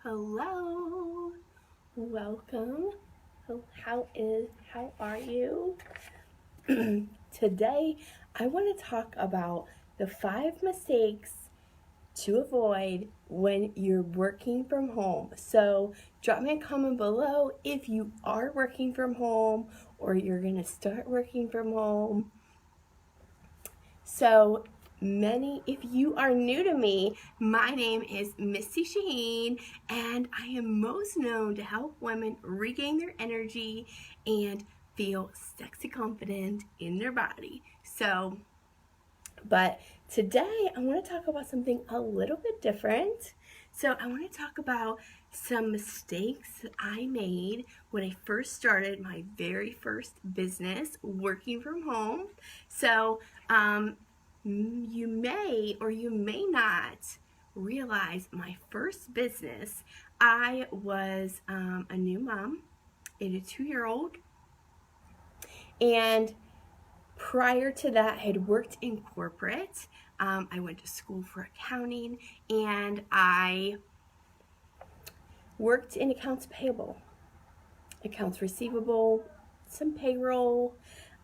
Hello, welcome. How are you? Today, I want to talk about the 5 mistakes to avoid when you're working from home. So, drop me a comment below if you are working from home or you're going to start working from home. So, if you are new to me, my name is Misty Shaheen, and I am most known to help women regain their energy and feel sexy confident in their body. But today I want to talk about something a little bit different. So, I want to talk about some mistakes that I made when I first started my very first business working from home. So, you may or you may not realize my first business, I was a new mom and a 2-year-old. And prior to that, I had worked in corporate. I went to school for accounting, and I worked in accounts payable, accounts receivable, some payroll.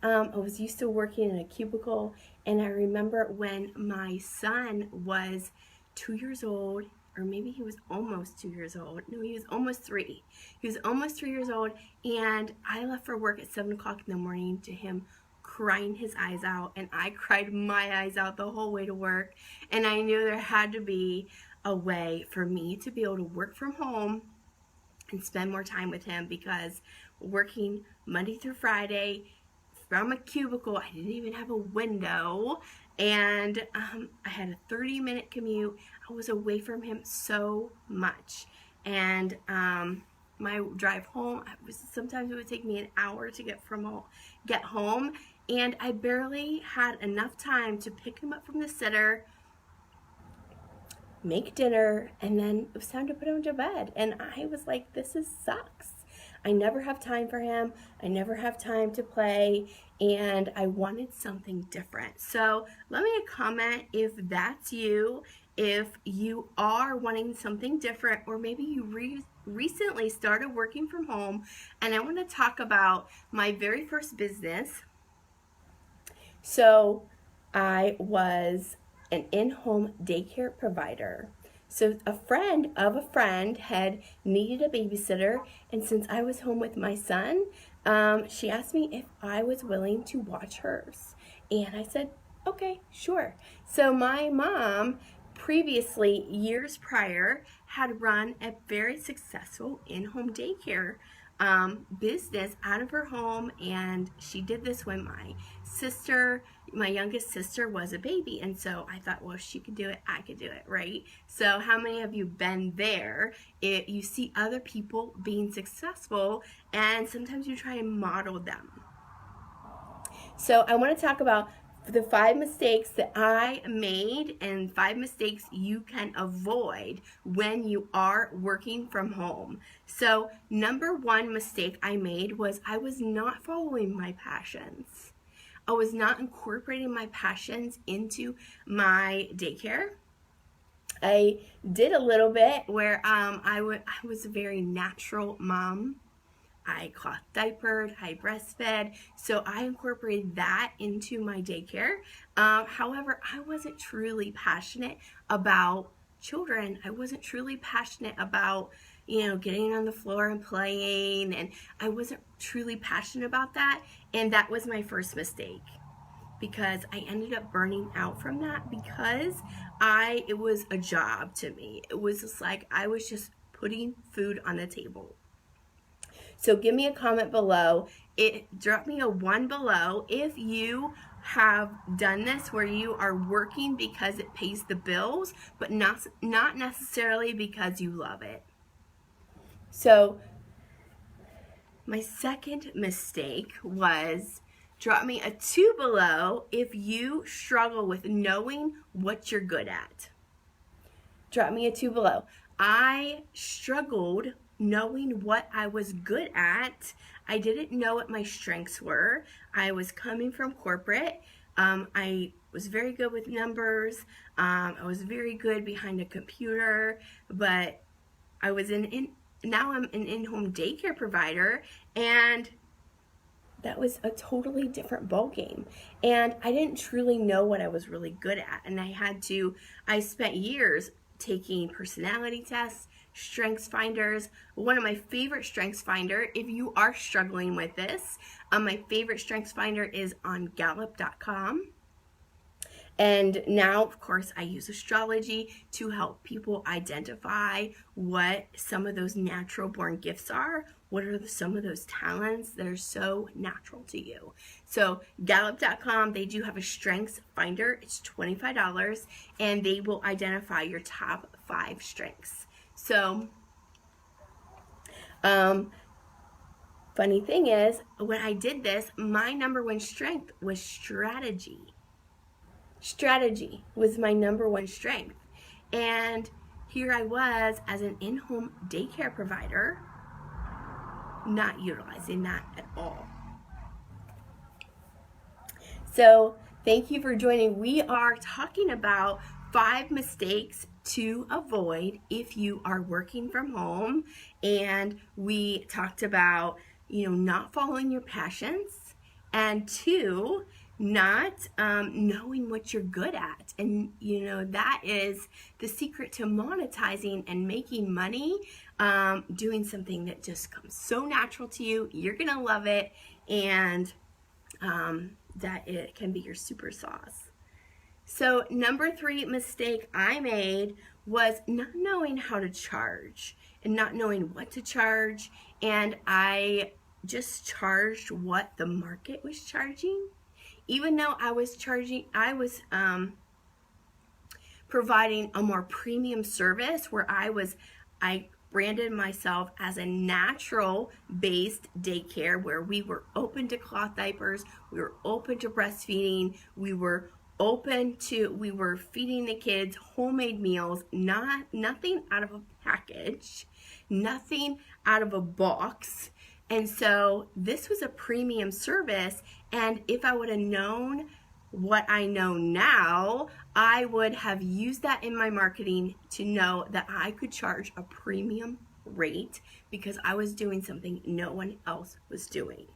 I was used to working in a cubicle, and I remember when my son was 2 years old, or maybe he was almost 2 years old. No, he was almost 3. He was almost 3 years old, and I left for work at 7 o'clock in the morning to him crying his eyes out, and I cried my eyes out the whole way to work. And I knew there had to be a way for me to be able to work from home and spend more time with him, because working Monday through Friday from a cubicle, I didn't even have a window, and I had a 30-minute commute. I was away from him so much, and my drive home, sometimes it would take me an hour to get home, and I barely had enough time to pick him up from the sitter, make dinner, and then it was time to put him to bed. And I was like, sucks. I never have time for him. I never have time to play, and I wanted something different. So let me comment if that's you, if you are wanting something different, or maybe you recently started working from home. And I want to talk about my very first business. So I was an in-home daycare provider. So a friend of a friend had needed a babysitter, and since I was home with my son, she asked me if I was willing to watch hers. And I said, okay, sure. So my mom, previously, years prior, had run a very successful in-home daycare business out of her home, and she did this when my youngest sister was a baby. And so I thought, well, if she could do it, I could do it, right? So how many of you been there? You see other people being successful, and sometimes you try and model them. So I want to talk about the 5 mistakes that I made and 5 mistakes you can avoid when you are working from home. So number 1 mistake I made was I was not following my passions. I was not incorporating my passions into my daycare. I did a little bit where I was a very natural mom. I cloth diapered, I breastfed, so I incorporated that into my daycare. However, I wasn't truly passionate about children. I wasn't truly passionate about, getting on the floor and playing, and I wasn't truly passionate about that, and that was my first mistake, because I ended up burning out from that, because it was a job to me. It was just like I was just putting food on the table. So give me a comment below. Drop me a 1 below if you have done this, where you are working because it pays the bills, but not necessarily because you love it. So my second mistake was, drop me a 2 below if you struggle with knowing what you're good at. Drop me a 2 below. I struggled knowing what I was good at. I didn't know what my strengths were. I was coming from corporate. I was very good with numbers. I was very good behind a computer, but now I'm an in-home daycare provider, and that was a totally different ballgame. And I didn't truly know what I was really good at. And I spent years taking personality tests, strengths finders. One of my favorite strengths finder, if you are struggling with this, my favorite strengths finder is on gallup.com. And now, of course, I use astrology to help people identify what some of those natural born gifts are. What are some of those talents that are so natural to you? So Gallup.com, they do have a strengths finder. It's $25, and they will identify your top 5 strengths. So, funny thing is, when I did this, my number 1 strength was strategy. Strategy was my number 1 strength. And here I was as an in-home daycare provider, not utilizing that at all. So thank you for joining. We are talking about 5 mistakes to avoid if you are working from home. And we talked about, not following your passions, and 2, not knowing what you're good at. And that is the secret to monetizing and making money, doing something that just comes so natural to you. You're gonna love it, and that it can be your super sauce. So number 3 mistake I made was not knowing how to charge and not knowing what to charge, and I just charged what the market was charging. Even though I was providing a more premium service where I branded myself as a natural-based daycare where we were open to cloth diapers, we were open to breastfeeding, we were feeding the kids homemade meals, nothing out of a package, nothing out of a box. And so this was a premium service, and if I would have known what I know now, I would have used that in my marketing to know that I could charge a premium rate because I was doing something no one else was doing.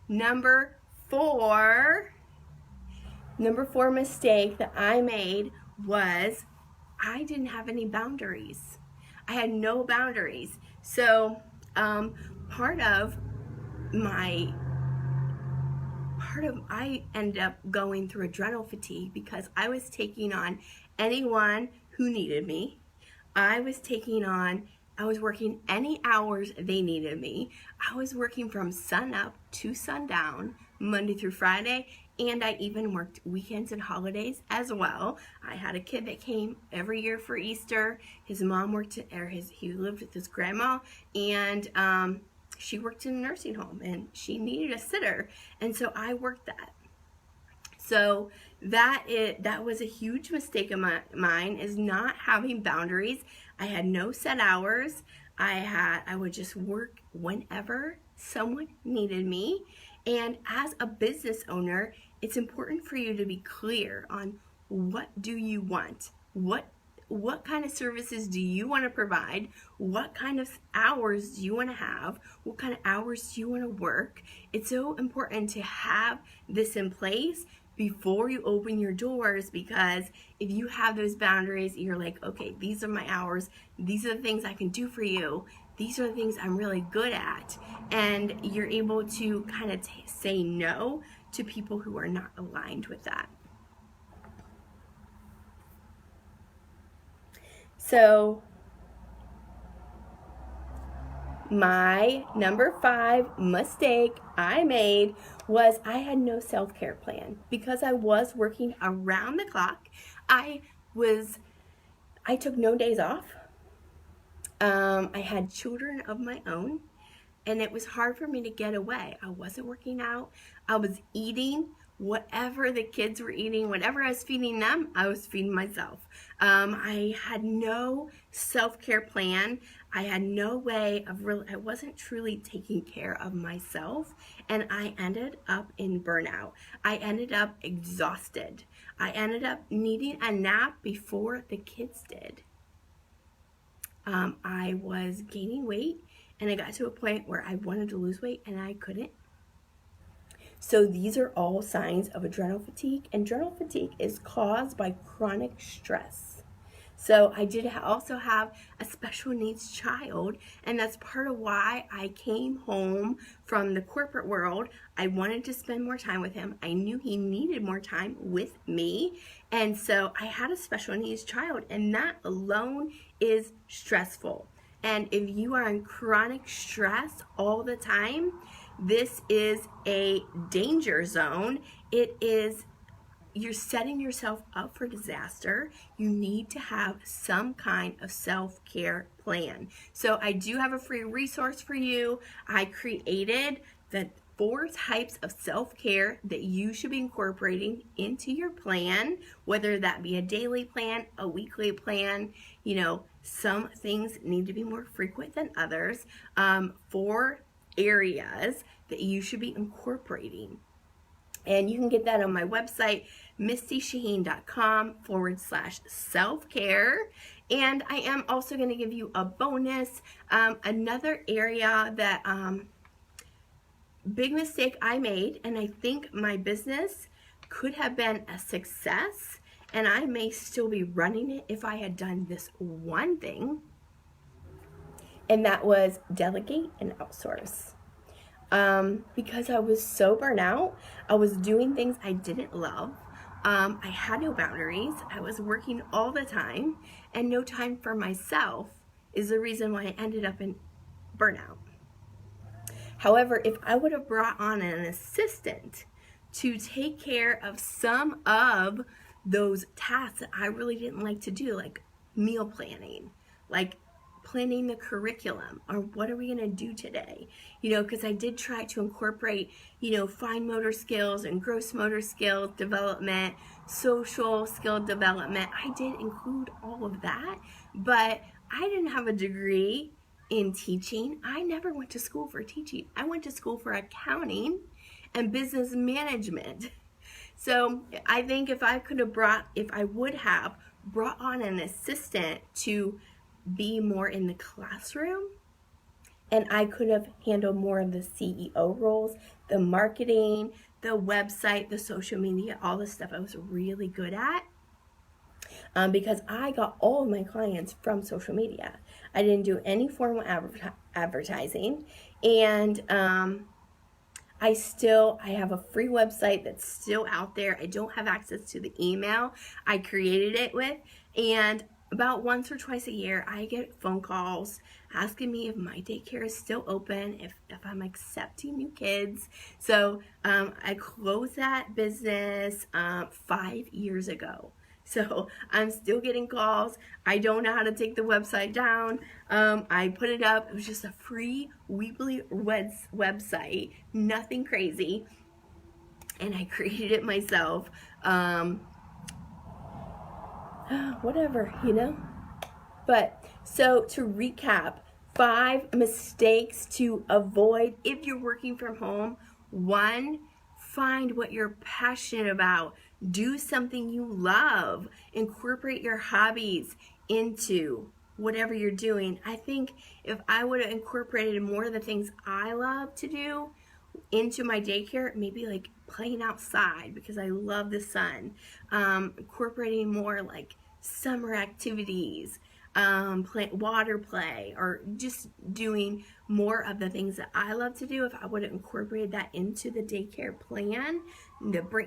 Number four mistake that I made was I didn't have any boundaries. I had no boundaries. So I ended up going through adrenal fatigue because I was taking on anyone who needed me. I was working any hours they needed me. I was working from sun up to sundown, Monday through Friday, and I even worked weekends and holidays as well. I had a kid that came every year for Easter. His mom he lived with his grandma, and she worked in a nursing home, and she needed a sitter, and so I worked that. So that was a huge mistake of mine, is not having boundaries. I had no set hours. I would just work whenever someone needed me. And as a business owner, it's important for you to be clear on what do you want? What kind of services do you want to provide? What kind of hours do you want to have? What kind of hours do you want to work? It's so important to have this in place before you open your doors, because if you have those boundaries, you're like, okay, these are my hours. These are the things I can do for you. These are the things I'm really good at. And you're able to kind of say no to people who are not aligned with that. So my number 5 mistake I made was I had no self-care plan because I was working around the clock. I took no days off. I had children of my own, and it was hard for me to get away. I wasn't working out. I was eating whatever the kids were eating, whatever I was feeding them, I was feeding myself. I had no self-care plan. I had no way of I wasn't truly taking care of myself, and I ended up in burnout. I ended up exhausted. I ended up needing a nap before the kids did. I was gaining weight, and I got to a point where I wanted to lose weight and I couldn't. So these are all signs of adrenal fatigue, and adrenal fatigue is caused by chronic stress. So I did also have a special needs child, and that's part of why I came home from the corporate world. I wanted to spend more time with him. I knew he needed more time with me, and so I had a special needs child, and that alone is stressful. And if you are in chronic stress all the time, this is a danger zone. You're setting yourself up for disaster. You need to have some kind of self-care plan. So I do have a free resource for you. I created the 4 types of self-care that you should be incorporating into your plan, whether that be a daily plan, a weekly plan. Some things need to be more frequent than others. 4 areas that you should be incorporating. And you can get that on my website, mistyshaheen.com/self-care. And I am also going to give you a bonus. Another area that, big mistake I made, and I think my business could have been a success, and I may still be running it if I had done this one thing, and that was delegate and outsource. Because I was so burnt out, I was doing things I didn't love. I had no boundaries. I was working all the time, and no time for myself is the reason why I ended up in burnout. However, if I would have brought on an assistant to take care of some of those tasks that I really didn't like to do, like meal planning, like planning the curriculum, or what are we going to do today, because I did try to incorporate, fine motor skills and gross motor skills development, social skill development. I did include all of that, but I didn't have a degree in teaching. I never went to school for teaching. I went to school for accounting and business management. So I think if I would have brought on an assistant to be more in the classroom, and I could have handled more of the CEO roles, the marketing, the website, the social media, all the stuff I was really good at, because I got all of my clients from social media. I didn't do any formal advertising, and I have a free website that's still out there. I don't have access to the email I created it with, and about once or twice a year, I get phone calls asking me if my daycare is still open, if I'm accepting new kids. So I closed that business 5 years ago. So I'm still getting calls. I don't know how to take the website down. I put it up. It was just a free weekly website, nothing crazy. And I created it myself. Whatever, But so to recap, 5 mistakes to avoid if you're working from home. 1, find what you're passionate about. Do something you love. Incorporate your hobbies into whatever you're doing. I think if I would have incorporated more of the things I love to do into my daycare, maybe like playing outside because I love the sun, incorporating more like summer activities, water play, or just doing more of the things that I love to do. If I would have incorporated that into the daycare plan,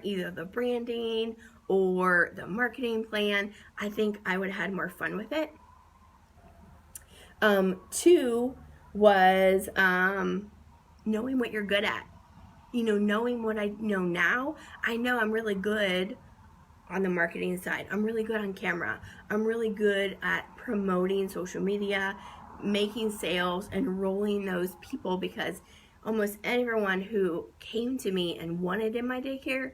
either the branding or the marketing plan, I think I would have had more fun with it. 2 was knowing what you're good at. Knowing what I know now. I know I'm really good on the marketing side. I'm really good on camera. I'm really good at promoting social media, making sales, enrolling those people, because almost everyone who came to me and wanted in my daycare,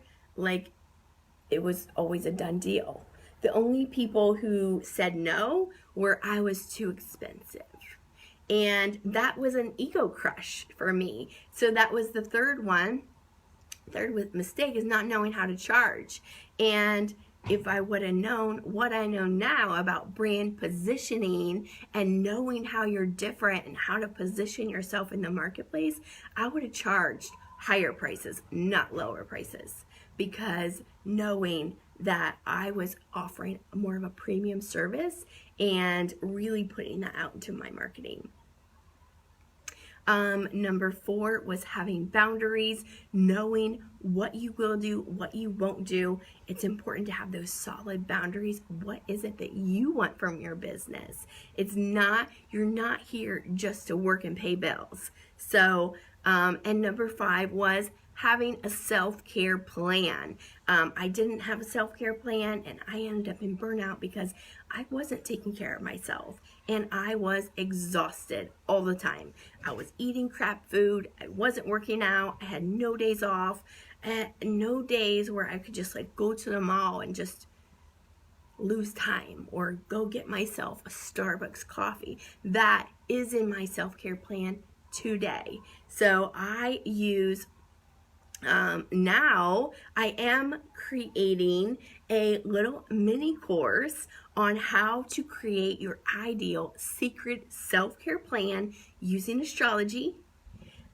it was always a done deal. The only people who said no were I was too expensive. And that was an ego crush for me. So that was the third one. Third mistake is not knowing how to charge. And if I would have known what I know now about brand positioning and knowing how you're different and how to position yourself in the marketplace, I would have charged higher prices, not lower prices, because knowing that I was offering more of a premium service and really putting that out into my marketing. Number 4 was having boundaries, knowing what you will do, what you won't do. It's important to have those solid boundaries. What is it that you want from your business? You're not here just to work and pay bills. So, and number 5 was having a self-care plan. I didn't have a self-care plan, and I ended up in burnout because I wasn't taking care of myself, and I was exhausted all the time. I was eating crap food. I wasn't working out. I had no days off, and no days where I could just like go to the mall and just lose time or go get myself a Starbucks coffee. That is in my self-care plan today. So I use now I am creating a little mini course on how to create your ideal secret self-care plan using astrology.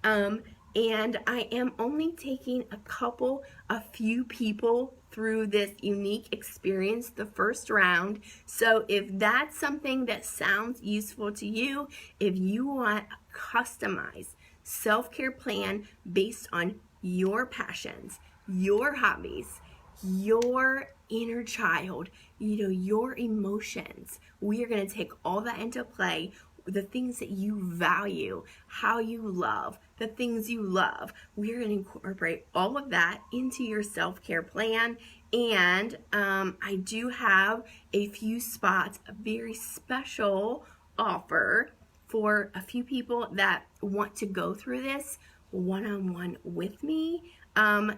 And I am only taking a few people through this unique experience, the first round. So if that's something that sounds useful to you, if you want a customized self-care plan based on your passions, your hobbies, your inner child, your emotions. We are going to take all that into play, the things that you value, how you love, the things you love. We are going to incorporate all of that into your self-care plan. And I do have a few spots, a very special offer for a few people that want to go through this one-on-one with me.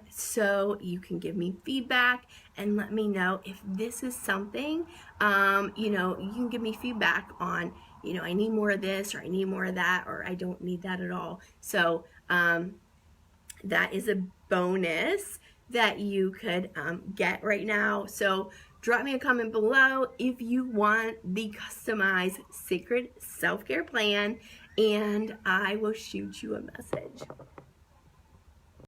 So you can give me feedback and let me know if this is something, you can give me feedback on, I need more of this, or I need more of that, or I don't need that at all. So that is a bonus that you could get right now. So drop me a comment below if you want the customized secret self-care plan, and I will shoot you a message.